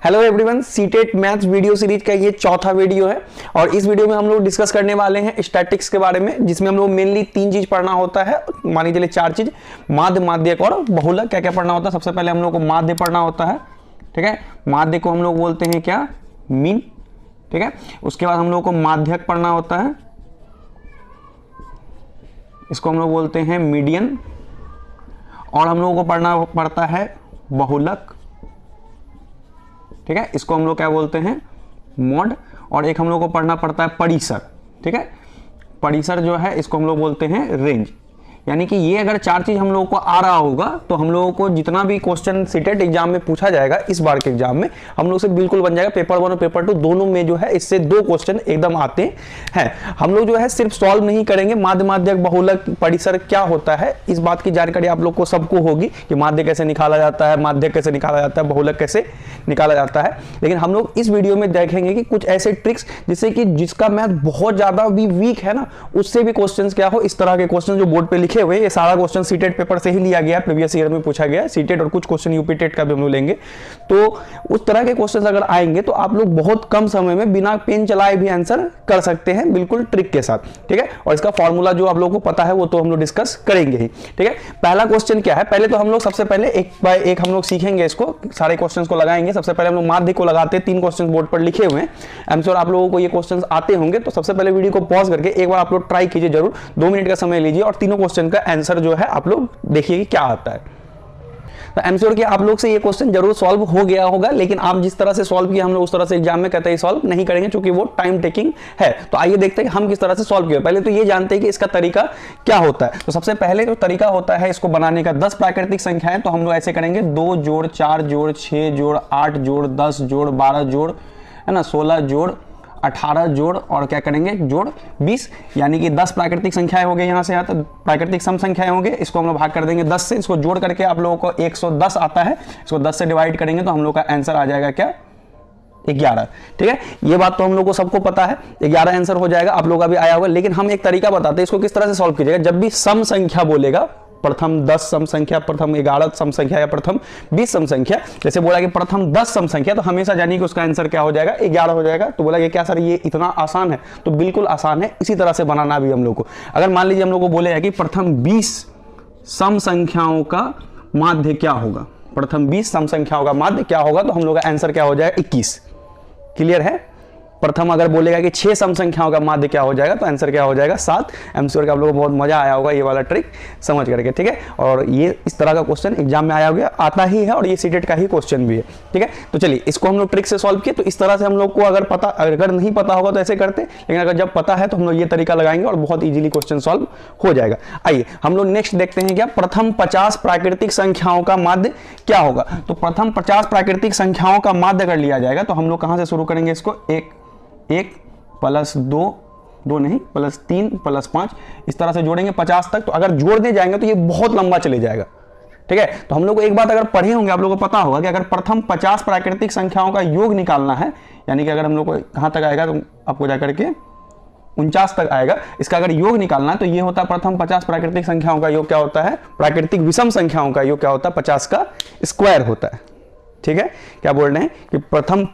Hello everyone, CTET maths video series का ये चौथा वीडियो है और इस वीडियो में हम लोग डिस्कस करने वाले हैं स्टैटिक्स के बारे में, जिसमें हम लोग मेनली 3 चीज पढ़ना होता है। मान लीजिए 4 चीज, माध्य, माध्यक और बहुलक। क्या क्या पढ़ना होता है? सबसे पहले हम लोग को माध्य पढ़ना होता है, ठीक है। माध्य को हम लोग बोलते हैं क्या? मीन, ठीक है। उसके बाद हम लोग को माध्यक पढ़ना होता है, इसको हम लोग बोलते हैं मीडियन। और हम लोगों को पढ़ना पड़ता है बहुलक, ठीक है, इसको हम लोग क्या बोलते हैं? मॉड। और एक हम लोग को पढ़ना पड़ता है परिसर, ठीक है। परिसर जो है इसको हम लोग बोलते हैं रेंज। यानी कि ये अगर 4 चीज हम लोगों को आ रहा होगा तो हम लोगों को जितना भी क्वेश्चन सीटेट एग्जाम में पूछा जाएगा इस बार के एग्जाम में, हम लोग से बिल्कुल बन जाएगा। पेपर 1 और पेपर 2 दोनों में जो है इससे 2 क्वेश्चन एकदम आते हैं। हम लोग जो है सिर्फ सॉल्व नहीं करेंगे, माध्य, माध्यक, बहुलक, परिसर क्या होता है इस बात की जानकारी आप लोग को सबको होगी कि माध्य कैसे निकाला जाता है, माध्यक कैसे निकाला जाता है, बहुलक कैसे निकाला जाता है। लेकिन हम लोग इस वीडियो में देखेंगे कि कुछ ऐसे ट्रिक्स जिससे कि जिसका मैथ बहुत ज्यादा भी वीक है ना, उससे भी क्वेश्चन क्या हो, इस तरह के क्वेश्चन जो बोर्ड पे लिखे हुए, ये सारा क्वेश्चन सीटेट पेपर से ही लिया गया, प्रीवियस ईयर में पूछा गया सीटेट, और कुछ क्वेश्चन यूपी टेट का भी हम लोग लेंगे। तो उस तरह के क्वेश्चन अगर आएंगे तो आप लोग बहुत कम समय में बिना पेन चलाए भी आंसर कर सकते हैं, बिल्कुल ट्रिक के साथ, ठीक है। और इसका फॉर्मूला जो आप लोगों को पता है वो तो हम लोग डिस्कस करेंगे ही, ठीक है। पहला क्वेश्चन क्या है? पहले तो हम लोग सबसे पहले एक बाय एक हम लोग सीखेंगे, इसको सारे क्वेश्चन को लगाएंगे। सबसे पहले हम लोग माध्य को लगाते हैं, 3 क्वेश्चन बोर्ड पर लिखे हुए हैं। आई एम श्योर आप लोगों को ये क्वेश्चन आते होंगे, तो सबसे पहले वीडियो को पॉज करके एक बार आप लोग ट्राई कीजिए जरूर, 2 मिनट का समय लीजिए और तीनों क्वेश्चन का आंसर जो है आप लोग देखिए कि क्या आता है। तो आई एम श्योर कि आप लोग से ये क्वेश्चन जरूर सॉल्व हो गया होगा, लेकिन आप जिस तरह से सॉल्व किया हम लोग उस तरह से एग्जाम में कहते हैं सॉल्व नहीं करेंगे, क्योंकि वो टाइम टेकिंग है। तो आइए देखते हैं कि हम किस तरह से सॉल्व किया। पहले तो ये जानते हैं कि इसका तरीका क्या होता है। तो सबसे पहले जो तरीका होता है इसको बनाने का, 10 प्राकृतिक संख्याएं, तो हम लोग ऐसे करेंगे 2 जोड़ 4 जोड़ 6 जोड़ 8 जोड़ 10 जोड़ 12 जोड़, है ना, 16 जोड़ 18 जोड़ और क्या करेंगे जोड़ 20, यानी कि 10 प्राकृतिक संख्याएं हो गए। यहाँ से आता प्राकृतिक सम संख्याएं होंगे, इसको हम लोग भाग कर देंगे 10 से, इसको जोड़ करके आप लोगों को 110 आता है, इसको 10 से डिवाइड करेंगे तो हम लोग का आंसर आ जाएगा क्या? 11, ठीक है। ये बात तो हम लोग को सबको पता है, 11 आंसर हो जाएगा, आप लोग का भी आया होगा। लेकिन हम एक तरीका बताते हैं इसको किस तरह से सॉल्व कीजिएगा। जब भी सम संख्या बोलेगा, प्रथम 10 सम संख्या, प्रथम 11 सम संख्या या प्रथम 20 सम संख्या, जैसे बोला कि प्रथम 10 सम संख्या, तो हमेशा जानिए कि उसका आंसर क्या हो जाएगा? 11 हो जाएगा। तो बोला कि क्या सर ये इतना आसान है? तो बिल्कुल आसान है, इसी तरह से बनाना भी हम लोग को। अगर मान लीजिए हम लोग को बोलेगा कि प्रथम 20 सम संख्याओं का माध्य क्या होगा, प्रथम 20 सम संख्याओं का माध्य क्या होगा, तो हम लोग का आंसर क्या हो जाएगा? 21। क्लियर है? प्रथम अगर बोलेगा कि 6 सम संख्याओं का माध्य क्या हो जाएगा, तो आंसर क्या हो जाएगा? 7। आई एम श्योर कि आप लोगों को बहुत मजा आया होगा ये वाला ट्रिक समझ करके, ठीक है। और ये इस तरह का क्वेश्चन एग्जाम में आया होगा, आता ही है, और ये सीटेट का ही क्वेश्चन भी है, ठीक है। तो चलिए इसको हम लोग ट्रिक से सॉल्व किए। तो इस तरह से हम लोग को अगर नहीं पता होगा तो ऐसे करते, लेकिन अगर जब पता है तो हम लोग ये तरीका लगाएंगे और बहुत ईजिली क्वेश्चन सॉल्व हो जाएगा। आइए हम लोग नेक्स्ट देखते हैं क्या, प्रथम 50 प्राकृतिक संख्याओं का माध्य क्या होगा। तो प्रथम 50 प्राकृतिक संख्याओं का माध्य अगर लिया जाएगा तो हम लोग कहां से शुरू करेंगे इसको? 1 प्लस 2 नहीं प्लस 3 प्लस 5, इस तरह से जोड़ेंगे 50 तक। तो अगर जोड़ने जाएंगे तो ये बहुत लंबा चले जाएगा, ठीक है। तो हम लोग को एक बात अगर पढ़े होंगे, आप लोगों को पता होगा कि अगर प्रथम 50 प्राकृतिक संख्याओं का योग निकालना है, यानी कि अगर हम लोग को कहां तक आएगा तो आपको जाकर के 49 तक आएगा, इसका अगर योग निकालना है तो ये होता है प्रथम 50 प्राकृतिक संख्याओं का योग क्या होता है? प्राकृतिक विषम संख्याओं का योग क्या होता है? 50 का स्क्वायर होता है, ठीक है। क्या बोल रहे हैं कि प्रथम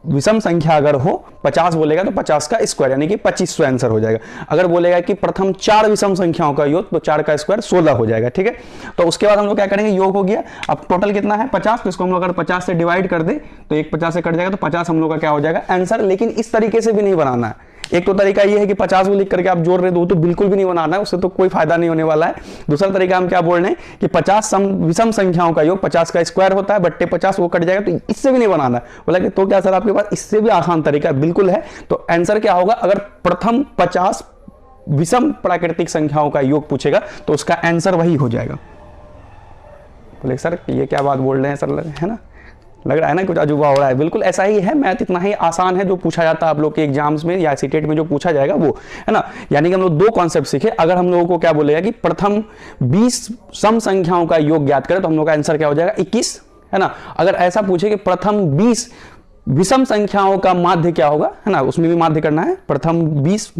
विषम संख्या अगर हो 50 बोलेगा तो 50 का स्क्वायर, यानी कि 2500 आंसर हो जाएगा। अगर बोलेगा कि प्रथम 4 विषम संख्याओं का योग, तो 4 का स्क्वायर 16 हो जाएगा, ठीक है। तो उसके बाद हम लोग क्या करेंगे, योग हो गया, अब टोटल कितना है? 50। तो इसको हम लोग अगर 50 से डिवाइड कर दे तो एक 50 से कट जाएगा, तो 50 हम लोग का क्या हो जाएगा? आंसर। लेकिन इस तरीके से भी नहीं बनाना है। एक तो तरीका ये है कि 50 को लिख करके आप जोड़ रहे हो, तो बिल्कुल भी नहीं बनाना है, उससे तो कोई फायदा नहीं होने वाला है। दूसरा तरीका हम क्या बोल रहे हैं कि 50 विषम संख्याओं का योग 50 का स्क्वायर होता है, बट्टे 50 वो कट जाएगा, तो इससे भी नहीं बनाना है। बोला कि तो क्या सर आपके पास इससे भी आसान तरीका बिल्कुल है। तो आंसर क्या होगा? अगर प्रथम 50 विषम प्राकृतिक संख्याओं का योग पूछेगा तो उसका आंसर वही हो जाएगा। बोले सर ये क्या बात बोल रहे हैं सर, है ना, लग रहा है ना कुछ अजूबा हो रहा है। बिल्कुल ऐसा ही है, मैथ इतना ही आसान है जो पूछा जाता है आप लोग के एग्जाम्स में या सीटेट में जो पूछा जाएगा वो, है ना। यानी कि हम लोग 2 कॉन्सेप्ट सीखे। अगर हम लोगों को क्या बोलेगा कि प्रथम 20 सम संख्याओं का योग ज्ञात करें, तो हम लोग का आंसर क्या हो जाएगा? 21, है ना। अगर ऐसा पूछे कि प्रथम 20 विषम संख्याओं का माध्य क्या होगा, है ना, उसमें भी माध्य करना है। प्रथम 20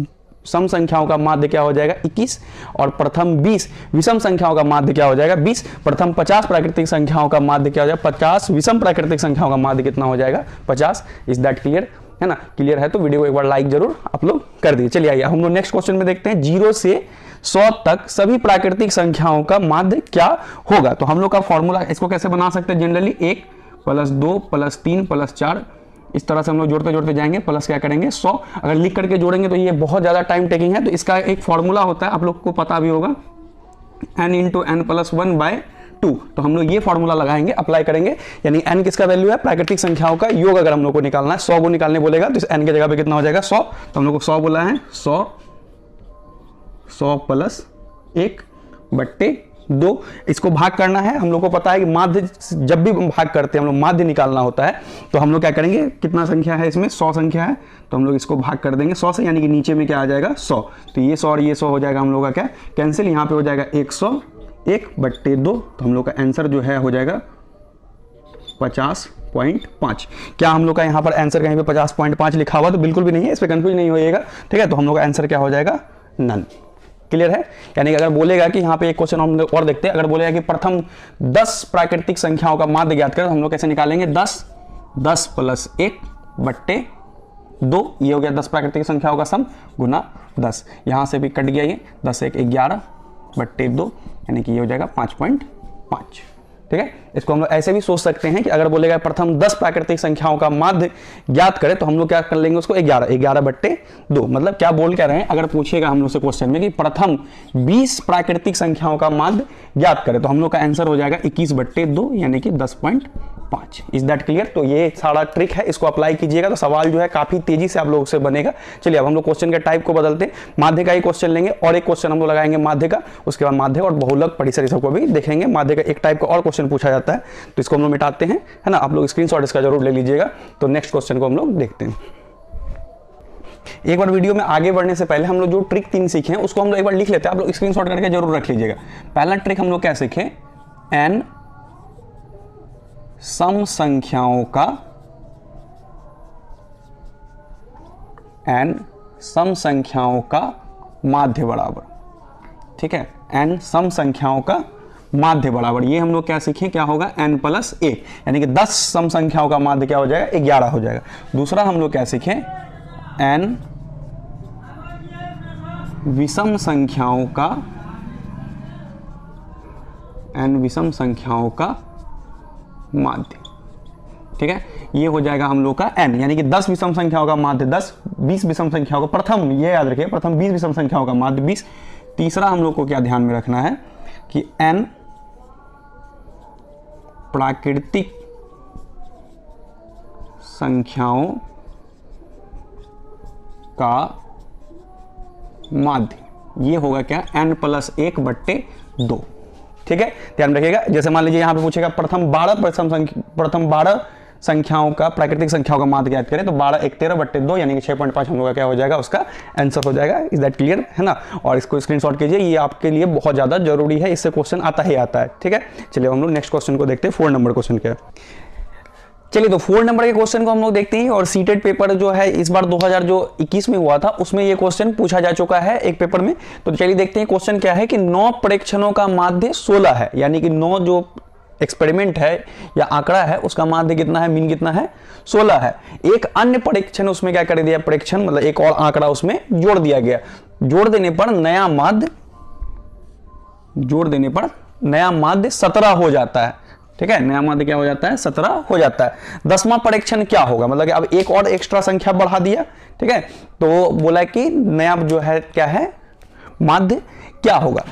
सम संख्याओं का माध्य क्या हो जाएगा 21, और प्रथम 20 विषम संख्याओं का माध्य क्या हो जाएगा 20, प्रथम 50 प्राकृतिक संख्याओं का माध्य क्या हो जाएगा 50, विषम प्राकृतिक संख्याओं का माध्य कितना हो जाएगा 50। इज दैट क्लियर, है ना? क्लियर है तो वीडियो को एक बार लाइक जरूर आप लोग कर दीजिए। चलिए आइए हम लोग नेक्स्ट क्वेश्चन में देखते हैं, 0 से 100 तक सभी प्राकृतिक संख्याओं का माध्य क्या होगा। तो हम लोग का फॉर्मूला इसको कैसे बना सकते हैं, जनरली 1 + 2 + 3 + 4 इस तरह से हम लोग जोड़ते जोड़ते जाएंगे, प्लस क्या करेंगे 100। अगर लिख करके जोड़ेंगे तो ये बहुत ज़्यादा टाइम टेकिंग है, तो इसका एक फॉर्मूला होता है, आप लोग को पता भी होगा, n × n + 1/2। तो हम लोग ये फॉर्मूला लगाएंगे, अप्लाई करेंगे, यानी n किसका वैल्यू है, प्राकृतिक संख्याओं का योग अगर हम लोग को निकालना है, 100 को निकालने बोलेगा तो इस n की जगह पे कितना हो जाएगा 100। तो हम लोग को 100 बोला है, 100 + 1/2। इसको भाग करना है, हम लोग को पता है कि माध्य जब भी भाग करते हैं हम लोग माध्य निकालना होता है, तो हम लोग क्या करेंगे, कितना संख्या है इसमें 100 संख्या है, तो हम लोग इसको भाग कर देंगे 100 से, यानी कि नीचे में क्या आ जाएगा 100। तो ये 100 और ये 100 हो जाएगा हम लोग का क्या कैंसिल, यहाँ पे हो जाएगा 101/2। तो हम लोग का आंसर जो है हो जाएगा 50.5। क्या हम लोग का यहाँ पर आंसर कहीं पे 50.5 लिखा हुआ तो बिल्कुल भी नहीं है, इस पर कंफ्यूज नहीं होइएगा, ठीक है? तो हम लोग का आंसर क्या हो जाएगा नन। क्लियर है? यानी कि अगर बोलेगा कि यहाँ पे एक क्वेश्चन हम और देखते हैं, अगर बोलेगा कि प्रथम 10 प्राकृतिक संख्याओं का माध्य ज्ञात करें, तो हम लोग कैसे निकालेंगे 10 + 1/2, ये हो गया 10 प्राकृतिक संख्याओं का सम गुना 10, यहाँ से भी कट गया ये 10 × 1 = 11/2, यानी कि ये हो जाएगा 5.5। ठीक है, इसको हम लोग ऐसे भी सोच सकते हैं कि अगर बोलेगा प्रथम 10 प्राकृतिक संख्याओं का माध्य ज्ञात करें, तो हम लोग क्या कर लेंगे उसको 11/2। मतलब क्या बोल क्या रहे हैं, अगर पूछेगा हम लोग से क्वेश्चन में कि प्रथम 20 प्राकृतिक संख्याओं का माध्य ज्ञात करें, तो हम लोग का आंसर हो जाएगा 21/2, यानी कि 10.5। Is that clear? तो ये सारा ट्रिक है, इसको अप्लाई कीजिएगा तो सवाल जो है काफी तेजी से आप लोगों से बनेगा। चलिए अब हम लोग क्वेश्चन के टाइप को बदलते हैं, माध्य का ही क्वेश्चन लेंगे और एक क्वेश्चन हम लोग लगाएंगे माध्य का, उसके बाद माध्य और बहुलक परिसर सबको भी देखेंगे। माध्य का एक टाइप का और क्वेश्चन पूछा जाता है, तो इसको हम लोग मिटाते हैं, है ना? आप लोग स्क्रीनशॉट इसका जरूर ले लीजिएगा। तो नेक्स्ट क्वेश्चन को हम लोग देखते हैं। एक बार वीडियो में आगे बढ़ने से पहले हम लोग जो ट्रिक 3 सीखे हैं उसको हम लोग एक बार लिख लेते हैं, आप लोग स्क्रीनशॉट करके जरूर रख लीजिएगा। पहला ट्रिक हम लोग क्या सीखे, n सम संख्याओं का माध्य बराबर, ठीक है, n सम संख्याओं का माध्य बराबर, ये हम लोग क्या सीखें, क्या होगा n + 1, यानी कि 10 सम संख्याओं का माध्य क्या हो जाएगा 11 हो जाएगा। दूसरा हम लोग क्या सीखें, n विषम संख्याओं का माध्य, ठीक है, ये हो जाएगा हम लोग का n, यानी कि 10 विषम संख्याओं का माध्य 10, 20 विषम संख्याओं का, प्रथम ये याद रखिए प्रथम 20 विषम संख्याओं का माध्य 20। तीसरा हम लोग को क्या ध्यान में रखना है कि n प्राकृतिक संख्याओं का माध्य, ये होगा क्या n + 1/2। ठीक है, ध्यान रखिएगा। जैसे मान लीजिए यहाँ पे पूछेगा प्रथम 12 संख्याओं का प्राकृतिक संख्याओं का माध्य ज्ञात करें, तो 12 × 1 = 13/2, यानी कि 6.5 हम लोग का क्या हो जाएगा उसका आंसर हो जाएगा। इज दैट क्लियर, है ना? और इसको स्क्रीनशॉट कीजिए, ये आपके लिए बहुत ज्यादा जरूरी है, इससे क्वेश्चन आता ही आता है। ठीक है, चलिए हम लोग नेक्स्ट क्वेश्चन को देखते हैं, 4 नंबर क्वेश्चन क्या। चलिए तो 4 नंबर के क्वेश्चन को हम लोग देखते हैं। और सीटेट पेपर जो है इस बार 2021 में हुआ था, उसमें ये क्वेश्चन पूछा जा चुका है एक पेपर में। तो चलिए देखते हैं क्वेश्चन क्या है कि 9 प्रेक्षणों का माध्य 16 है, यानी कि 9 जो एक्सपेरिमेंट है या आंकड़ा है उसका माध्य कितना है, मीन कितना है 16 है। एक अन्य परीक्षण उसमें क्या कर दिया, परीक्षण मतलब एक और आंकड़ा उसमें जोड़ दिया गया, जोड़ देने पर नया माध्य 17 हो जाता है। ठीक है, नया माध्य क्या हो जाता है 17 हो जाता है। 10वां परीक्षण क्या होगा, मतलब कि अब एक और एक्स्ट्रा संख्या बढ़ा दिया। ठीक है, तो बोला कि नया जो है क्या है माध्य क्या होगा,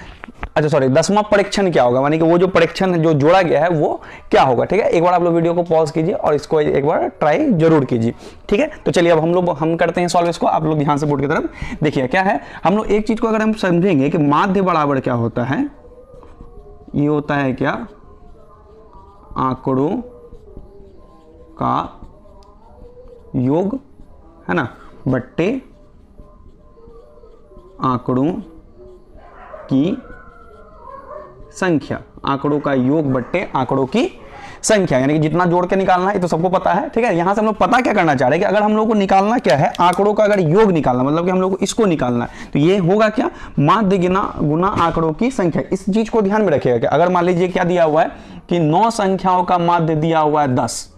अच्छा सॉरी 10वां परीक्षण क्या होगा, यानी कि वो जो परीक्षण जो जोड़ा गया है वो क्या होगा। ठीक है, एक बार आप लोग वीडियो को पॉज कीजिए और इसको एक बार ट्राई जरूर कीजिए। ठीक है, तो चलिए अब हम करते हैं सॉल्व इसको। आप लोग ध्यान से बोर्ड की तरफ देखिए क्या है। हम लोग एक चीज को अगर हम समझेंगे कि माध्य बराबर क्या होता है, ये होता है क्या आंकड़ों का योग, है ना, बट्टे आंकड़ों की संख्या, आंकड़ों का योग बट्टे आंकड़ों की संख्या, यानी कि जितना जोड़ के निकालना है, ये तो सबको पता है, ठीक है। यहां से हम लोग पता क्या करना चाह रहे हैं कि अगर हम लोग को निकालना क्या है, आंकड़ों का अगर योग निकालना, मतलब कि हम लोग को इसको निकालना है, तो ये होगा क्या, माध्य गुना आंकड़ों की संख्या। इस चीज को ध्यान में रखिएगा कि अगर मान लीजिए क्या दिया हुआ है कि 9 संख्याओं का माध्य दिया हुआ है 10,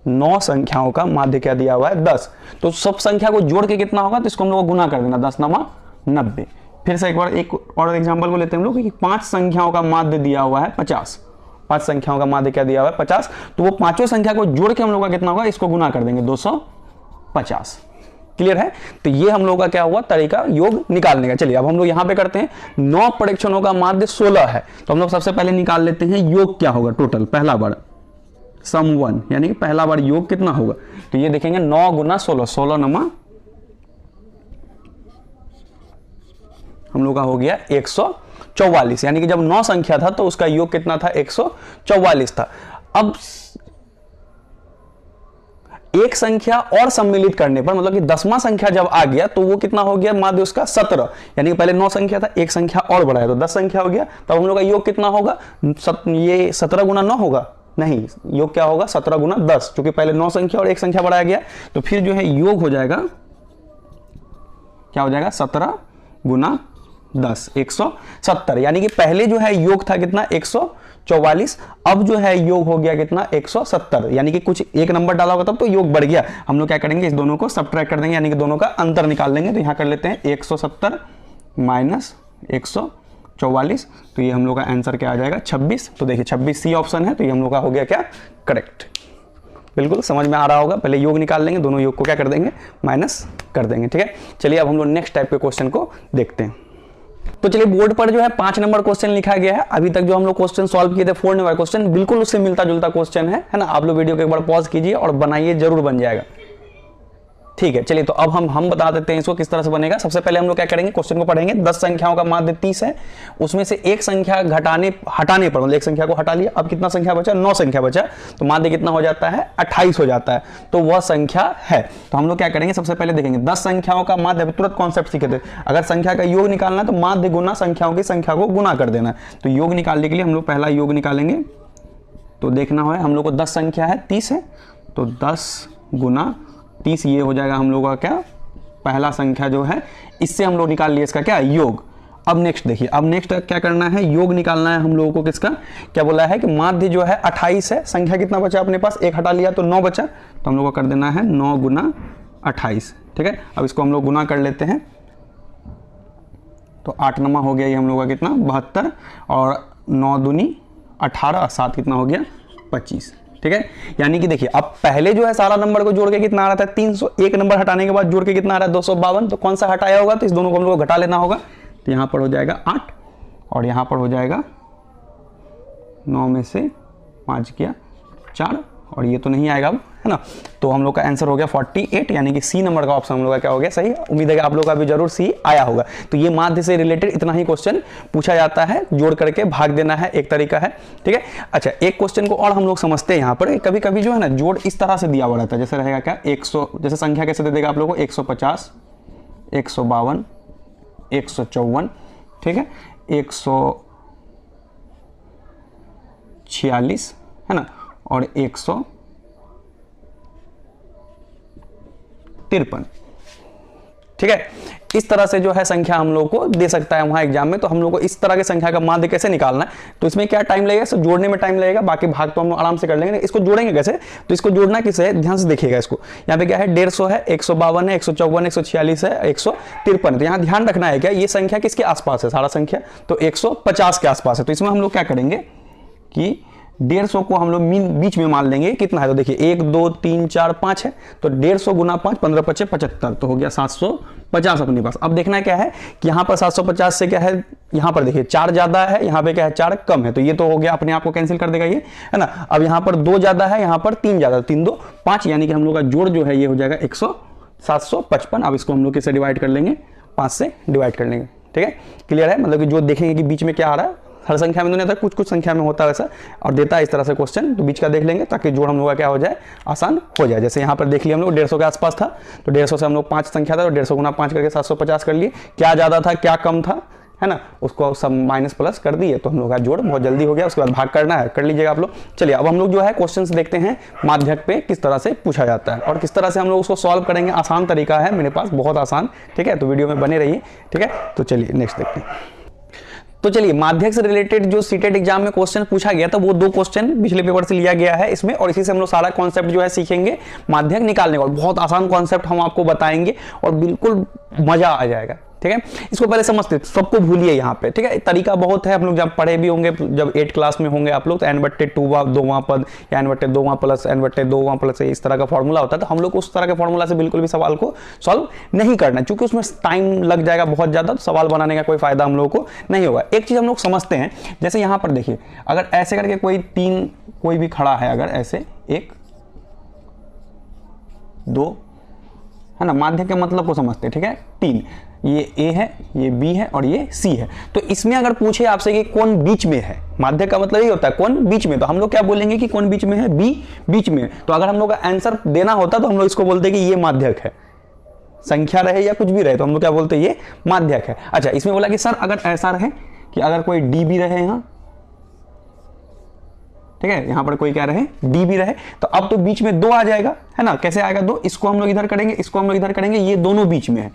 9 संख्याओं का माध्य क्या दिया हुआ है 10, तो सब संख्या को जोड़ के कितना होगा, तो इसको हम लोग को गुना कर देना, 10 9 90। फिर से एक बार एक और एग्जांपल को लेते हैं हम लोग कि 5 संख्याओं का माध्य दिया हुआ है 50, 5 संख्याओं का माध्य क्या दिया हुआ है 50, तो वो पांचों संख्या को जोड़ के हम लोग का कितना होगा, इसको गुना कर देंगे 250। क्लियर है। तो ये हम लोग का क्या हुआ तरीका योग निकालने का। चलिए अब हम लोग यहां पे करते हैं, 9 परीक्षणों का माध्य 16 है, तो हम लोग सबसे पहले निकाल लेते हैं योग क्या होगा टोटल, पहला बार सम 1, यानी कि पहला बार योग कितना होगा, तो ये देखेंगे 9 गुना 16, 16 9 हम लोग का हो गया 144, यानी कि जब 9 संख्या था तो उसका योग कितना था, 144 था। अब एक संख्या और सम्मिलित करने पर, मतलब कि 10वां संख्या जब आ गया तो वो कितना हो गया माध्य उसका 17, यानी कि पहले 9 संख्या था, एक संख्या और बढ़ाया तो 10 संख्या हो गया। तब हम लोग का योग कितना होगा, ये 17 गुना 9 होगा, नहीं, योग क्या होगा 17 गुना 10, क्योंकि पहले 9 संख्या और एक संख्या बढ़ाया गया, तो फिर जो है योग हो जाएगा, क्या हो जाएगा 17 गुना 10 170, यानी कि पहले जो है योग था कितना 144, अब जो है योग हो गया कितना 170, यानी कि कुछ एक नंबर डाला होगा तब तो योग बढ़ गया। हम लोग क्या करेंगे, इस दोनों को सबट्रैक्ट कर देंगे, यानी कि दोनों का अंतर निकाल लेंगे। तो यहां कर लेते हैं 170 माइनस 144, तो ये हम लोग का आंसर क्या आ जाएगा 26। तो देखिए 26 सी ऑप्शन है, तो ये हम लोग का हो गया क्या करेक्ट। बिल्कुल समझ में आ रहा होगा। पहले योग निकाल लेंगे, दोनों योग को क्या कर देंगे माइनस कर देंगे, ठीक है। चलिए अब हम लोग नेक्स्ट टाइप के क्वेश्चन को देखते हैं। तो चलिए बोर्ड पर जो है 5 नंबर क्वेश्चन लिखा गया है। अभी तक जो हम लोग क्वेश्चन सॉल्व किए थे 4 नंबर क्वेश्चन, बिल्कुल उससे मिलता जुलता क्वेश्चन है ना। आप लोग वीडियो को एक बार पॉज कीजिए और बनाइए, जरूर बन जाएगा, ठीक है। चलिए तो अब हम बता देते हैं इसको किस तरह से बनेगा। सबसे पहले हम लोग क्या करेंगे, क्वेश्चन को पढ़ेंगे। 10 संख्याओं का माध्य 30 है, उसमें से एक संख्या हटाने पर, मतलब एक संख्या को हटा लिया, अब कितना संख्या बचा, 9 संख्या बचा, तो माध्य कितना हो जाता है 28 हो जाता है, तो वह संख्या है। तो हम लोग क्या करेंगे, सबसे पहले देखेंगे 10 संख्याओं का माध्य, तुरंत कॉन्सेप्ट सीखे थे, अगर संख्या का योग निकालना है तो माध्य गुना संख्याओं की संख्या को गुना कर देना है। तो योग निकालने के लिए हम लोग पहला योग निकालेंगे, तो देखना है हम लोग को 10 संख्या है 30 है, तो 10 गुना 30 ये हो जाएगा हम लोग का क्या पहला संख्या जो है, इससे हम लोग निकाल लिए इसका क्या योग। अब नेक्स्ट देखिए, अब नेक्स्ट क्या करना है, योग निकालना है हम लोगों को किसका, क्या बोला है कि माध्य जो है 28 है, संख्या कितना बचा अपने पास, एक हटा लिया तो 9 बचा, तो हम लोग को कर देना है 9 गुना 28, ठीक है। अब इसको हम लोग गुना कर लेते हैं, तो 8 नमा हो गया ये हम लोग का कितना 72, और 9 दूनी 18, 7 कितना हो गया 25, ठीक है। यानी कि देखिए अब पहले जो है सारा नंबर को जोड़ के कितना आ रहा था 300, एक नंबर हटाने के बाद जोड़ के कितना आ रहा है 252, तो कौन सा हटाया होगा, तो इस दोनों को हम लोग को घटा लेना होगा। तो यहाँ पर हो जाएगा 8 और यहाँ पर हो जाएगा 9 में से 5 किया 4, और ये तो नहीं आएगा अब, है ना। तो हम लोग का आंसर हो गया 48, यानी कि सी नंबर का ऑप्शन हम लोग का क्या हो गया सही। उम्मीद है कि आप लोग का भी जरूर सी आया होगा। तो ये माध्य से रिलेटेड इतना ही क्वेश्चन पूछा जाता है, जोड़ करके भाग देना है, एक तरीका है, ठीक है। अच्छा एक क्वेश्चन को और हम लोग समझते हैं यहाँ पर, कभी कभी जो है ना जोड़ इस तरह से दिया हुआ रहता है, जैसे रहेगा क्या 100, जैसे संख्या कैसे दे देगा आप लोग को 150, 152, 154, ठीक है, 146, है ना, और 153, ठीक है। इस तरह से जो है संख्या हम लोग को दे सकता है वहां एग्जाम में। तो हम लोग को इस तरह की संख्या का माध्य कैसे निकालना है, तो इसमें क्या टाइम लगेगा, सिर्फ जोड़ने में टाइम लगेगा, बाकी भाग तो हम लोग आराम से कर लेंगे। इसको जोड़ेंगे कैसे, तो इसको जोड़ना किसे है, ध्यान से देखिएगा इसको। यहाँ पे क्या है 150 है, 152 है, 154, 146 है, 153। तो यहाँ ध्यान रखना है क्या ये संख्या किसके आसपास है, सारा संख्या तो 150 के आसपास है। तो इसमें हम लोग क्या करेंगे कि 150 को हम लोग बीच में मान लेंगे, कितना है तो देखिए 1 2 3 4 5 है, तो 150 गुना 5 15 5 75, तो हो गया 750 अपने पास। अब देखना क्या है कि यहाँ पर 750 से क्या है, यहाँ पर देखिए 4 ज्यादा है, यहाँ पे क्या है 4 कम है, तो ये तो हो गया अपने आप को कैंसिल कर देगा ये, है ना। अब यहाँ पर 2 ज्यादा है, यहाँ पर 3 ज्यादा, 3 2 5, यानी कि हम लोग का जोड़ जो है ये हो जाएगा 755। अब इसको हम लोग किससे डिवाइड कर लेंगे, 5 से डिवाइड कर लेंगे, ठीक है। क्लियर है, मतलब कि जो देखेंगे कि बीच में क्या आ रहा है, हर संख्या में तो नहीं आता, कुछ कुछ संख्या में होता है वैसा, और देता है इस तरह से क्वेश्चन, तो बीच का देख लेंगे ताकि जोड़ हम लोग का क्या हो जाए, आसान हो जाए। जैसे यहाँ पर देख लिया हम लोग 150 के आसपास था, तो 150 से हम लोग 5 संख्या था, तो 150 गुना 5 करके 750 कर लिए। क्या ज़्यादा था क्या कम था, है ना, उसको सब माइनस प्लस कर दिए तो हम लोग का जोड़ बहुत जल्दी हो गया। उसके बाद भाग करना है, कर लीजिएगा आप लोग। चलिए अब हम लोग जो है क्वेश्चंस देखते हैं माध्यक पे किस तरह से पूछा जाता है और किस तरह से हम लोग उसको सॉल्व करेंगे। आसान तरीका है मेरे पास, बहुत आसान, ठीक है, तो वीडियो में बने रहिए, ठीक है। तो चलिए नेक्स्ट देखते हैं। तो चलिए माध्यक से रिलेटेड जो सीटेट एग्जाम में क्वेश्चन पूछा गया था वो 2 क्वेश्चन पिछले पेपर से लिया गया है इसमें, और इसी से हम लोग सारा कॉन्सेप्ट जो है सीखेंगे माध्यक निकालने का। बहुत आसान कॉन्सेप्ट हम आपको बताएंगे और बिल्कुल मजा आ जाएगा, ठीक है। इसको पहले समझते, सबको भूलिए यहाँ पे, ठीक है। तरीका बहुत है, हम लोग जब पढ़े भी होंगे, जब 8 क्लास में होंगे आप लोग, तो n/2 दोवां पद या n/2 प्लस n/2 प्लस इस तरह का फॉर्मूला होता है। तो हम लोग उस तरह के फॉर्मूला से बिल्कुल भी सवाल को सॉल्व नहीं करना, क्योंकि उसमें टाइम लग जाएगा बहुत ज्यादा, तो सवाल बनाने का कोई फायदा हम लोगों को नहीं होगा। एक चीज हम लोग समझते हैं, जैसे यहाँ पर देखिए, अगर ऐसे करके कोई भी खड़ा है, अगर ऐसे 1 2 है ना, माध्यक के मतलब को समझते हैं, ठीक है। 3, ये A है, ये B है और ये C है। तो इसमें अगर पूछे आपसे कि कौन बीच में है, माध्यक का मतलब ये होता है कौन बीच में, तो हम लोग क्या बोलेंगे कि कौन बीच में है, B बीच में। तो अगर हम लोग का आंसर देना होता तो हम लोग इसको बोलते कि ये माध्यक है, संख्या रहे या कुछ भी रहे तो हम लोग क्या बोलते हैं, ये माध्यक है। अच्छा, इसमें बोला कि सर अगर ऐसा रहे कि अगर कोई D भी रहे यहाँ, ठीक है, यहां पर कोई क्या रहे, D भी रहे, तो अब तो बीच में 2 आ जाएगा, है ना। कैसे आएगा 2, इसको हम लोग इधर करेंगे, इसको हम लोग इधर करेंगे, ये दोनों बीच में है,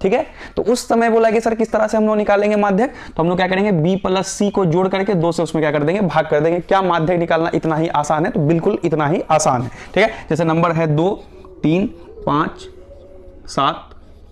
ठीक है। तो उस समय बोला कि सर किस तरह से हम लोग निकालेंगे माध्यक, तो हम लोग क्या करेंगे, B प्लस C को जोड़ करके 2 से उसमें क्या कर देंगे, भाग कर देंगे। क्या माध्यक निकालना इतना ही आसान है, तो बिल्कुल इतना ही आसान है, ठीक है। जैसे नंबर है 2 3 5 7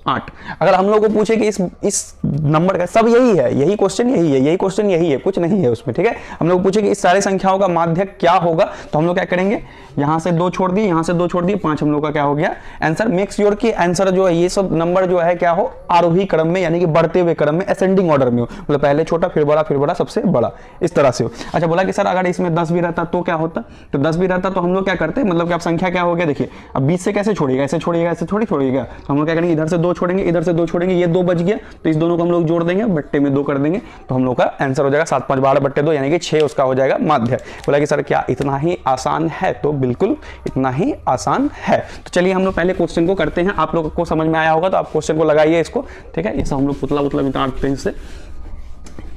8, अगर हम लोग को पूछे कि इस नंबर का, सब यही है, यही क्वेश्चन यही है, यही क्वेश्चन यही है, कुछ नहीं है उसमें, ठीक है। हम लोग पूछे कि इस सारे संख्याओं का माध्यक क्या होगा, तो हम लोग क्या करेंगे, यहां से 2 छोड़ दिए, यहां से 2 छोड़ दिए, 5 हम लोग का क्या हो गया आंसर। मेक श्योर कि आंसर जो है, ये सब नंबर जो है क्या हो, आरोही क्रम में, यानी कि बढ़ते हुए क्रम में, असेंडिंग ऑर्डर में हो, मतलब पहले छोटा फिर बड़ा सबसे बड़ा, इस तरह से हो। अच्छा, बोला कि सर अगर इसमें 10 भी रहता तो क्या होता, तो 10 भी रहता तो हम लोग क्या करते, मतलब कि आप संख्या क्या हो गया, देखिए अब 20 से कैसे छोड़िएगा, ऐसे छोड़िएगा, ऐसे थोड़ी छोड़िएगा, तो हम लोग क्या करेंगे, इधर से 2 छोड़ेंगे, इधर से 2 छोड़ेंगे, ये 2 बच गया, तो इस दोनों को हम लोग जोड़ देंगे, बट्टे में 2 कर देंगे, तो हम लोग का आंसर हो जाएगा 7 5 12 बट्टे 2, यानी कि 6 उसका हो जाएगा माध्यक। बोला कि सर क्या इतना ही आसान है, तो बिल्कुल इतना ही आसान है। तो चलिए हम लोग पहले क्वेश्चन को करते हैं, आप लोगों को समझ में आया होगा तो आप क्वेश्चन को लगाइए इसको, ठीक है। इसे हम लोग पुतला मिटाते हैं इससे,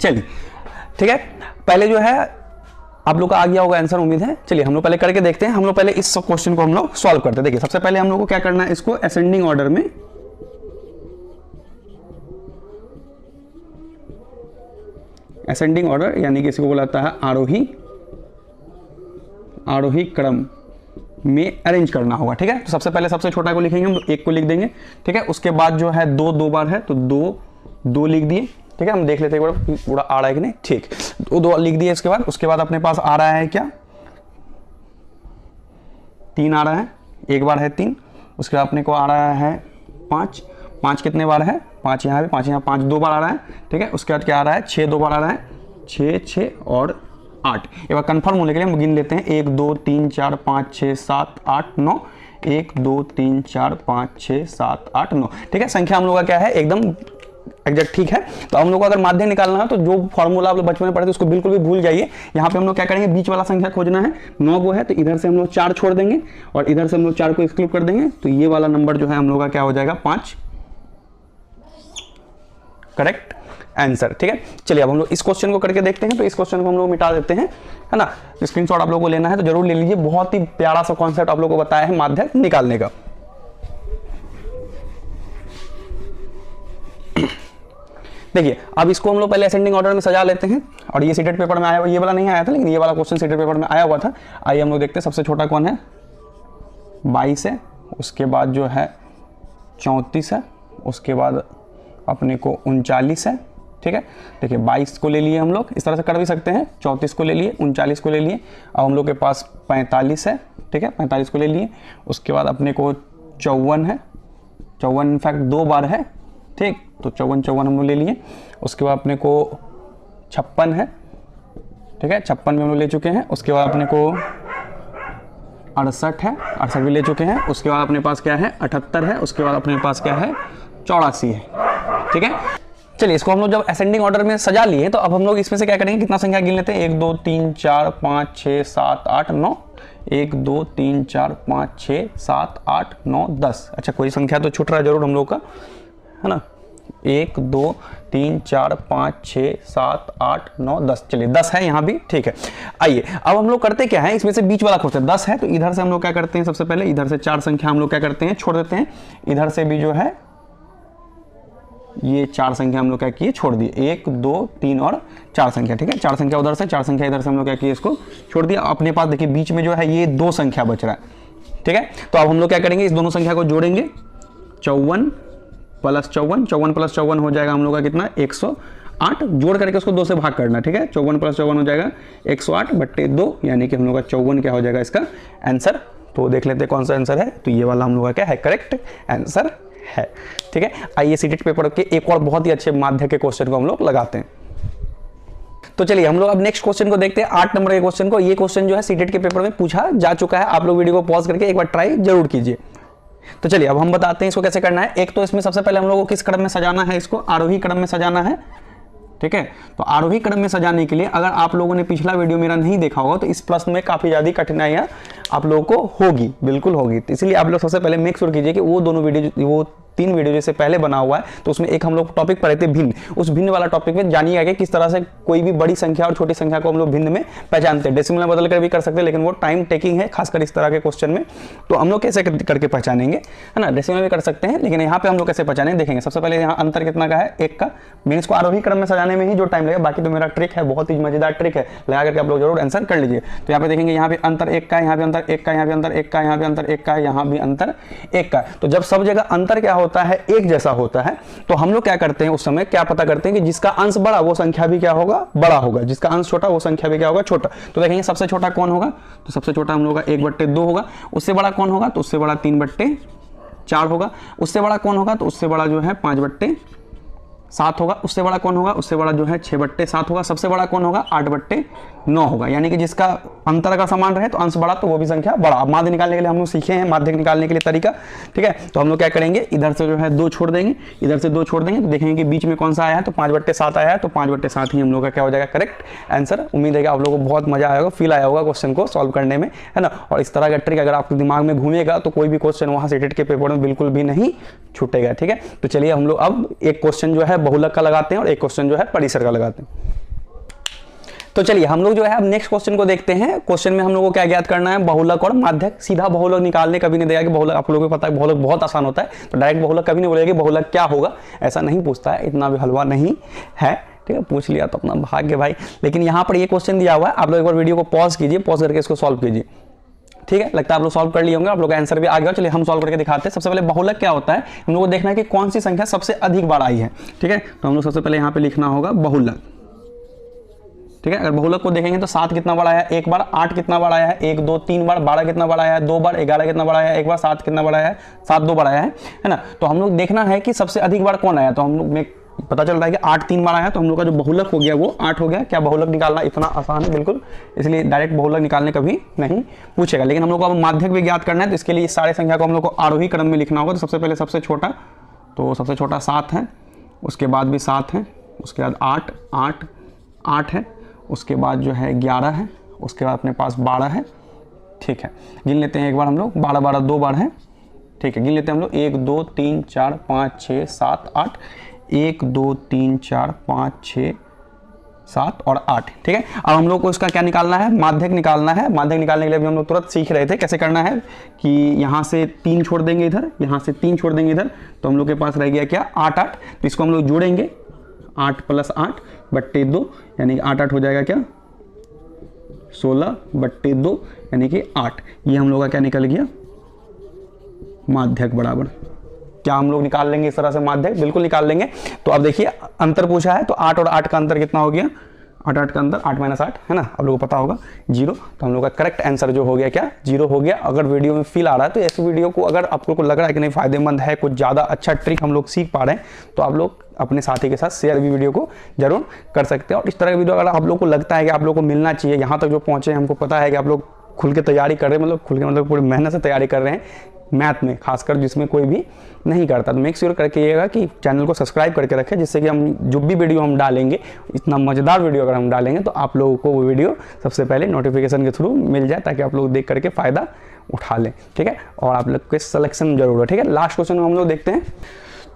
चलिए ठीक है। पहले जो है आप लोग का आ गया होगा आंसर, उम्मीद है। चलिए हम लोग पहले करके देखते हैं, हम लोग पहले इस क्वेश्चन को हम लोग सॉल्व करते हैं। देखिए सबसे पहले हम लोग को क्या करना है, इसको असेंडिंग ऑर्डर में, असेंडिंग ऑर्डर यानी कि इसको बोला जाता है आरोही क्रम में अरेंज करना होगा, ठीक है। तो सबसे पहले सबसे छोटा को लिखेंगे हम, 1 को लिख देंगे, ठीक है। उसके बाद जो है 2 बार है तो 2 लिख दिए, ठीक है। हम देख लेते हैं पूरा आ रहा है कि नहीं, ठीक, 2 लिख दिए। उसके बाद अपने पास आ रहा है क्या, 3 आ रहा है, 1 बार है 3। उसके बाद अपने को आ रहा है 5 कितने बार है, 5 यहाँ पे, 5 यहाँ, 5 2 बार आ रहा है, ठीक है। उसके बाद क्या आ रहा है, 6 2 बार आ रहा है, 6 और 8। एक बार कंफर्म होने के लिए हम गिन लेते हैं, 1 2 3 4 5 6 7 8 9, 1 2 3 4 5 6 7 8 9, ठीक है। संख्या हम लोग का क्या है, एकदम एग्जैक्ट, ठीक है। तो हम लोग को अगर माध्यक निकालना है तो जो फॉर्मूला आप लोग बचपन में पढ़े थे उसको बिल्कुल भी भूल जाइए। यहाँ पे हम लोग क्या करेंगे, बीच वाला संख्या खोजना है, 9 को है तो इधर से हम लोग 4 छोड़ देंगे और इधर से हम लोग 4 को एक्सक्लूड कर देंगे, तो ये वाला नंबर जो है हम लोग का क्या हो जाएगा, 5, करेक्ट आंसर, ठीक है। चलिए अब हम लोग इस क्वेश्चन को करके देखते हैं। तो इस क्वेश्चन को हम लोग मिटा देते हैं, है ना। स्क्रीनशॉट आप लोगों को लेना है तो जरूर ले लीजिए, बहुत ही प्यारा सा कॉन्सेप्ट आप लोगों को बताया है माध्यक निकालने का। देखिए अब इसको हम लोग पहले असेंडिंग ऑर्डर में सजा लेते हैं, और ये सीटेट पेपर में आया हुआ, ये वाला नहीं आया था लेकिन ये वाला क्वेश्चन सीटेट पेपर में आया हुआ था। आइए हम लोग देखते हैं, सबसे छोटा कौन है, 22 है, उसके बाद जो है 34 है, उसके बाद अपने को 39 है, ठीक है। देखिए 22 को ले लिए हम लोग, इस तरह से कर भी सकते हैं, 34 को ले लिए, 39 को ले लिए, अब हम लोग के पास 45 है, ठीक है, 45 को ले लिए। उसके बाद अपने को 54 है, 54 इनफैक्ट 2 बार है, ठीक, तो 54 हम लोग ले लिए। उसके बाद अपने को 56 है, ठीक है, 56 में हम लोग ले चुके हैं। उसके बाद अपने को 68 है, 68 भी ले चुके हैं। उसके बाद अपने पास क्या है, 78 है। उसके बाद अपने पास क्या है, 84 है, ठीक है। चलिए इसको हम लोग जब असेंडिंग ऑर्डर में सजा लिए तो अब हम लोग इसमें से क्या करेंगे, कितना संख्या गिन लेते हैं, 1 2 3 4 5 6 7 8 9, 1 2 3 4 5 6 7 8 9 10। अच्छा कोई संख्या तो छूट रहा है जरूर हम लोग का, है ना। 1 2 3 4 5 6 7 8 9 10, चलिए 10 है यहाँ भी, ठीक है। आइए अब हम लोग करते क्या है, इसमें से बीच वाला क्वेश्चन 10 है तो इधर से हम लोग क्या करते हैं, सबसे पहले इधर से 4 संख्या हम लोग क्या करते हैं, छोड़ देते हैं। इधर से भी जो है ये 4 संख्या हम लोग क्या किए, छोड़ दिए, 1 2 3 और 4 संख्या, ठीक है। 4 संख्या उधर से, 4 संख्या इधर से हम लोग क्या किए, इसको छोड़ दिया। अपने पास देखिए बीच में जो है ये 2 संख्या बच रहा है, ठीक है। तो अब हम लोग क्या करेंगे, इस दोनों संख्या को जोड़ेंगे, 54 प्लस 54, 54 प्लस 54 हो जाएगा हम लोग का कितना, 108, जोड़ करके उसको 2 से भाग करना, ठीक है। 54 प्लस 54 हो जाएगा 108/2, यानी कि हम लोग का 54 क्या हो जाएगा इसका आंसर। तो देख लेते हैं कौन सा आंसर है, तो ये वाला हम लोग का क्या है, करेक्ट आंसर है, ठीक है। आइए सीटेट पेपर के एक और बहुत ही अच्छे माध्यम के क्वेश्चन को हम लोग लगाते हैं। तो चलिए हम लोग अब नेक्स्ट क्वेश्चन को देखते हैं, 8 नंबर के क्वेश्चन को। ये क्वेश्चन जो है सीटेट के पेपर में पूछा जा चुका है, आप लोग वीडियो को पॉज करके एक बार ट्राई जरूर कीजिए। तो चलिए अब हम बताते हैं इसको कैसे करना है। एक तो इसमें सबसे पहले हम लोगों को किस क्रम में सजाना है, इसको आरोही क्रम में सजाना है, ठीक है। तो आरोही क्रम में सजाने के लिए अगर आप लोगों ने पिछला वीडियो मेरा नहीं देखा होगा तो इस प्रश्न में काफी ज्यादा कठिनाइयां आप लोगों को होगी, बिल्कुल होगी। तो इसलिए आप लोग सबसे पहले मेक श्योर कीजिए कि वो दोनों वीडियो, वो 3 वीडियो जैसे पहले बना हुआ है तो उसमें एक हम लोग टॉपिक पढ़े थे भिन्न, उस भिन्न वाला टॉपिक में जानिएगा कि किस तरह से कोई भी बड़ी संख्या और छोटी संख्या को हम लोग भिन्न में पहचानते हैं। डेसिमल में बदल कर भी कर सकते हैं, लेकिन वो टाइम टेकिंग है, खासकर इस तरह के क्वेश्चन में। तो हम लोग कैसे करके पहचानेंगे, है ना। डेसिमल में भी कर सकते हैं, लेकिन यहाँ पे हम लोग कैसे पहचाने देखेंगे। सबसे पहले यहाँ अंतर कितना का है, 1 का। मैंने इसको आरोही क्रम में सजाने में ही जो टाइम लगेगा, बाकी तो मेरा ट्रिक है, बहुत ही मजेदार ट्रिक है, लगा करके आप लोग जरूर आंसर कर लीजिए। तो यहाँ पे देखेंगे, यहाँ पे अंतर 1 का, यहाँ पे अंतर 1 का, यहाँ पे अंतर 1 का, यहाँ पे अंतर 1 का, यहाँ भी अंतर 1 का। तो जब सब जगह अंतर क्या होता है, एक जैसा होता है, तो हम लोग क्या करते हैं उस समय, क्या पता करते हैं कि जिसका अंश बड़ा वो संख्या भी क्या होगा, बड़ा होगा, जिसका अंश छोटा वो संख्या भी क्या होगा, छोटा। तो देखेंगे सबसे छोटा कौन होगा, तो सबसे छोटा हम लोग का 1/2 होगा। उससे बड़ा कौन होगा, तो उससे बड़ा 3/4 होगा। उससे बड़ा कौन होगा, तो उससे बड़ा जो है 5/7 होगा। उससे बड़ा कौन होगा, उससे बड़ा जो है 6/7 होगा। सबसे बड़ा कौन होगा, 8/9 होगा। यानी कि जिसका अंतर अगर समान रहे तो अंश बड़ा, तो वो भी संख्या बड़ा। अब माध्य निकालने के लिए हम लोग सीखे हैं माध्य निकालने के लिए तरीका, ठीक है। तो हम लोग क्या करेंगे, इधर से जो है 2 छोड़ देंगे, इधर से 2 छोड़ देंगे, तो देखेंगे कि बीच में कौन सा आया है, तो 5/7 आया है, तो 5/7 ही हम लोग का क्या हो जाएगा, करेक्ट आंसर। उम्मीद है कि आप लोगों को बहुत मजा आया होगा, फील आया होगा क्वेश्चन को सॉल्व करने में, है ना। और इस तरह का ट्रिक अगर आपके दिमाग में घूमेगा तो कोई भी क्वेश्चन वहां सीटेट के पेपर में बिल्कुल भी नहीं छूटेगा, ठीक है। तो चलिए हम लोग अब एक क्वेश्चन जो है बहुलक का लगाते हैं और एक क्वेश्चन जो है परिसर का लगाते हैं। तो चलिए हम लोग जो है अब नेक्स्ट क्वेश्चन को देखते हैं। क्वेश्चन में हम लोग को क्या ज्ञात करना है, बहुलक और माध्यक। सीधा बहुलक निकालने कभी नहीं देगा कि बहुलक, आप लोगों को पता है बहुलक बहुत आसान होता है, तो डायरेक्ट बहुलक कभी नहीं बोलेगा कि बहुलक क्या होगा, ऐसा नहीं पूछता है, इतना भी हलवा नहीं है, ठीक है। पूछ लिया तो अपना भाग्य भाई। लेकिन यहाँ पर ये क्वेश्चन दिया हुआ है, आप लोग एक बार वीडियो को पॉज कीजिए, पॉज करके इसको सॉल्व कीजिए, ठीक है। लगता है आप लोग सॉल्व कर लिए होंगे, आप लोग का आंसर भी आ गया। चलिए हम सॉल्व करके दिखाते हैं। सबसे पहले बहुलक क्या होता है, हम लोग को देखना है कि कौन सी संख्या सबसे अधिक बार आई है, ठीक है। तो हम लोग सबसे पहले यहाँ पे लिखना होगा बहुलक, ठीक है। अगर बहुलक को देखेंगे तो 7 कितना बार आया है, 1 बार। 8 कितना बार आया है, 1 2 3 बार। 12 कितना बार आया है, 2 बार। 11 कितना बार आया है, 1 बार। 7 कितना बार आया है, 7 2 बार आया है ना। तो हम लोग देखना है कि सबसे अधिक बार कौन आया। तो हम लोग में पता चल रहा है कि 8 3 बार आया, तो हम लोग का जो बहुलक हो गया वो 8 हो गया। क्या बहुलक निकालना इतना आसान है, बिल्कुल, इसलिए डायरेक्ट बहुलक निकालने कभी नहीं पूछेगा। लेकिन हम लोग को अब माध्यक भी ज्ञात करना है, तो इसके लिए सारे संख्या को हम लोग को आरोही क्रम में लिखना होगा। तो सबसे पहले सबसे छोटा, तो सबसे छोटा 7 है, उसके बाद भी 7 है, उसके बाद 8 8 8 है, उसके बाद जो है 11 है, उसके बाद अपने पास 12 है, ठीक है। गिन लेते हैं एक बार हम लोग, 12 12 2 बार है, ठीक है। गिन लेते हैं हम लोग, 1 2 3 4 5 6 7 8, 1 2 3 4 5 6 7 और 8, ठीक है। अब हम लोग को इसका क्या निकालना है, माध्यक निकालना है। माध्यक निकालने के लिए भी हम लोग तुरंत सीख रहे थे कैसे करना है, कि यहाँ से 3 छोड़ देंगे इधर, यहाँ से 3 छोड़ देंगे इधर, तो हम लोग के पास रह गया क्या, 8 8। तो इसको हम लोग जोड़ेंगे, 8 + 8/2, यानी कि 8 8 हो जाएगा क्या, 16/2, यानी कि 8। ये हम लोग का क्या निकल गया, माध्यक बराबर। क्या हम लोग निकाल लेंगे इस तरह से माध्यक, बिल्कुल निकाल लेंगे। तो अब देखिए अंतर पूछा है, तो 8 और 8 का अंतर कितना हो गया, 8 8 का अंतर 8 - 8 है ना, आप लोगों को पता होगा 0। तो हम लोग का करेक्ट आंसर जो हो गया क्या, 0 हो गया। अगर वीडियो में फील आ रहा है तो ऐसे वीडियो को अगर आप लोग को लग रहा है कि नहीं फायदेमंद है, कुछ ज़्यादा अच्छा ट्रिक हम लोग सीख पा रहे हैं, तो आप लोग अपने साथी के साथ शेयर भी वीडियो को जरूर कर सकते हैं। और इस तरह का वीडियो अगर आप लोग को लगता है कि आप लोग को मिलना चाहिए, यहाँ तक जो पहुँचे हमको पता है कि आप लोग खुल के तैयारी कर रहे हैं, मतलब खुल के मतलब पूरी मेहनत से तैयारी कर रहे हैं मैथ में, खासकर जिसमें कोई भी नहीं करता। तो मेक श्योर करके कि चैनल को सब्सक्राइब करके रखें, जिससे कि हम जो भी वीडियो हम डालेंगे, इतना मज़ेदार वीडियो अगर हम डालेंगे तो आप लोगों को वो वीडियो सबसे पहले नोटिफिकेशन के थ्रू मिल जाए, ताकि आप लोग देख करके फ़ायदा उठा लें, ठीक है। और आप लोग के सिलेक्शन जरूर हो, ठीक है। लास्ट क्वेश्चन हम लोग देखते हैं।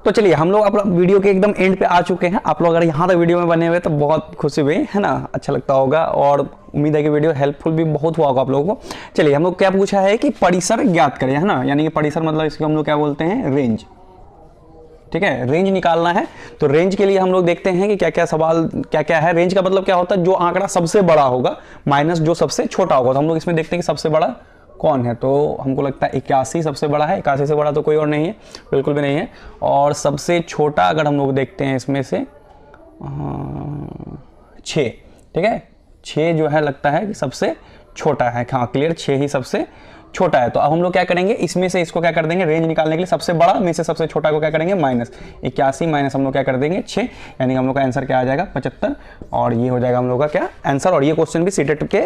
तो चलिए हम लोग अपना वीडियो के एकदम एंड पे आ चुके हैं। आप लोग अगर यहाँ तक वीडियो में बने हुए तो बहुत खुशी हुई है ना, अच्छा लगता होगा और उम्मीद है कि वीडियो हेल्पफुल भी बहुत हुआ होगा आप लोगों को। चलिए हम लोग क्या पूछा है कि परिसर ज्ञात करें, है ना, यानी कि परिसर मतलब इसको हम लोग क्या बोलते हैं, रेंज। ठीक है, रेंज निकालना है। तो रेंज के लिए हम लोग देखते हैं कि क्या क्या सवाल क्या क्या है। रेंज का मतलब क्या होता है, जो आंकड़ा सबसे बड़ा होगा माइनस जो सबसे छोटा होगा। तो हम लोग इसमें देखते हैं कि सबसे बड़ा कौन है, तो हमको लगता है 81 सबसे बड़ा है। 81 से बड़ा तो कोई और नहीं है, बिल्कुल भी नहीं है। और सबसे छोटा अगर हम लोग देखते हैं इसमें से 6, ठीक है, 6 जो है लगता है कि सबसे छोटा है। हाँ क्लियर, 6 ही सबसे छोटा है। तो अब हम लोग क्या करेंगे, इसमें से इसको क्या कर देंगे, रेंज निकालने के लिए सबसे बड़ा में से सबसे छोटा को क्या करेंगे, माइनस 81 माइनस हम लोग क्या कर देंगे 6, यानी हम लोग का आंसर क्या आ जाएगा 75। और ये हो जाएगा हम लोग का क्या आंसर। और ये क्वेश्चन भी सीटेट के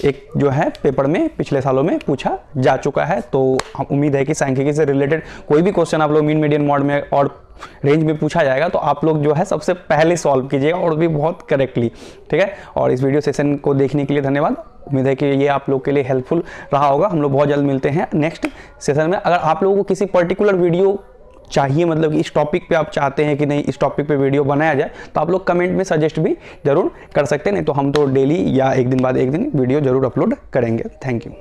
एक जो है पेपर में पिछले सालों में पूछा जा चुका है। तो हम उम्मीद है कि सांख्यिकी से रिलेटेड कोई भी क्वेश्चन आप लोग मीन मीडियन मॉड में और रेंज में पूछा जाएगा तो आप लोग जो है सबसे पहले सॉल्व कीजिएगा और भी बहुत करेक्टली। ठीक है, और इस वीडियो सेशन को देखने के लिए धन्यवाद। उम्मीद है कि ये आप लोग के लिए हेल्पफुल रहा होगा। हम लोग बहुत जल्द मिलते हैं नेक्स्ट सेशन में। अगर आप लोगों को किसी पर्टिकुलर वीडियो चाहिए, मतलब कि इस टॉपिक पे आप चाहते हैं कि नहीं इस टॉपिक पे वीडियो बनाया जाए, तो आप लोग कमेंट में सजेस्ट भी जरूर कर सकते हैं। नहीं तो हम तो डेली या एक दिन बाद एक दिन वीडियो जरूर अपलोड करेंगे। Thank you.